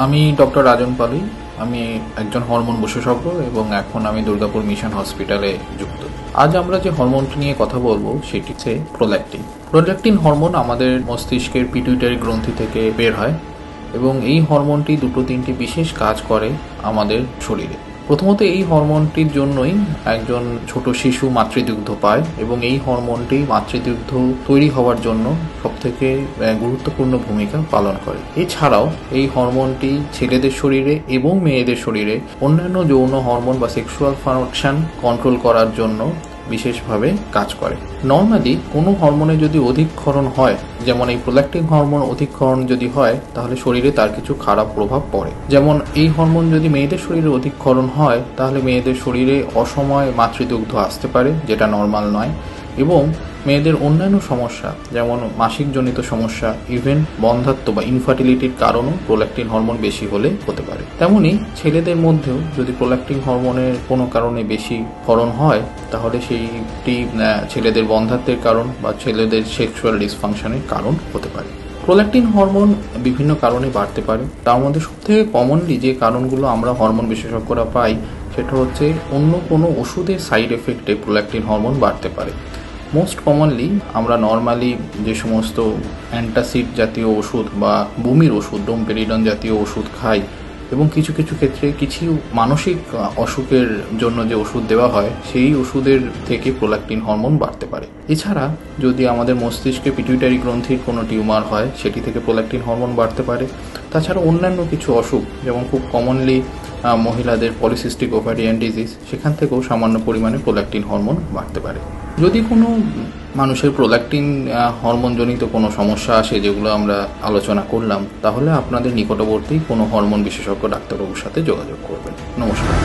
আমি ডক্টর রাজন পালুই। আমি একজন হরমোন বিশেষজ্ঞ এবং এখন আমি দুর্গাপুর মিশন হসপিটালে যুক্ত। আজ আমরা যে হরমোনটি নিয়ে কথা বলবো সেটি হচ্ছে প্রোল্যাক্টিন। প্রোল্যাক্টিন হরমোন আমাদের মস্তিষ্কের পিটুইটারি গ্রন্থি থেকে বের হয় এবং এই হরমোনটি দুটো তিনটি বিশেষ কাজ করে আমাদের শরীরে। প্রথমত এই হরমোনটির জন্যই একজন ছোট শিশু মাতৃদুগ্ধ পায় এবং এই হরমোনটি মাতৃদুগ্ধ তৈরি হওয়ার জন্য সবথেকে গুরুত্বপূর্ণ ভূমিকা পালন করে। এছাড়াও এই হরমোনটি ছেলেদের শরীরে এবং মেয়েদের শরীরে অন্যান্য যৌন হরমোন বা সেক্সুয়াল ফাংশন কন্ট্রোল করার জন্য বিশেষভাবে কাজ করে। নর্মালি কোনো হরমোনে যদি অধিকক্ষরণ হয়, যেমন এই প্রোল্যাক্টিন হরমোন অধিকক্ষরণ যদি হয় তাহলে শরীরে তার কিছু খারাপ প্রভাব পড়ে। যেমন এই হরমোন যদি মেয়েদের শরীরে অধিকক্ষরণ হয় তাহলে মেয়েদের শরীরে অসময়ে মাতৃদুগ্ধ আসতে পারে, যেটা নর্মাল নয়, এবং মেয়েদের অন্যান্য সমস্যা যেমন মাসিকজনিত সমস্যা, ইভেন বন্ধ্যাত্ব বা ইনফার্টিলিটির কারণও প্রোল্যাক্টিন হরমোন বেশি হলে হতে পারে। তেমনি ছেলেদের মধ্যেও যদি প্রোল্যাক্টিন হরমোনের কোনো কারণে বেশি ক্ষরণ হয় তাহলে সেইটি ছেলেদের বন্ধ্যাত্বের কারণ বা ছেলেদের সেক্সুয়াল ডিসফাংশনের কারণ হতে পারে। প্রোল্যাক্টিন হরমোন বিভিন্ন কারণে বাড়তে পারে। তার মধ্যে সবথেকে কমনলি যে কারণগুলো আমরা হরমোন বিশেষজ্ঞরা পাই সেটা হচ্ছে অন্য কোনো ওষুধের সাইড এফেক্টে প্রোল্যাক্টিন হরমোন বাড়তে পারে। মোস্ট কমনলি আমরা নর্মালি যে সমস্ত অ্যান্টাসিড জাতীয় ওষুধ বা বমির ওষুধ, ডোমপেরিডন জাতীয় ওষুধ খাই এবং কিছু কিছু ক্ষেত্রে কিছু মানসিক অসুখের জন্য যে ওষুধ দেওয়া হয় সেই ওষুধের থেকে প্রোল্যাক্টিন হরমোন বাড়তে পারে। এছাড়া যদি আমাদের মস্তিষ্কে পিটুইটারি গ্রন্থির কোনো টিউমার হয় সেটি থেকে প্রোল্যাক্টিন হরমোন বাড়তে পারে। তাছাড়া অন্যান্য কিছু অসুখ যেমন খুব কমনলি মহিলাদের পলিসিস্টিক ওভারিয়ান ডিজিজ, সেখান থেকেও সামান্য পরিমাণে প্রোল্যাক্টিন হরমোন বাড়তে পারে। যদি কোনো মানুষের প্রোল্যাক্টিন হরমোনজনিত কোনো সমস্যা আসে যেগুলো আমরা আলোচনা করলাম, তাহলে আপনাদের নিকটবর্তী কোনো হরমোন বিশেষজ্ঞ ডাক্তারবাবুর সাথে যোগাযোগ করবেন। নমস্কার।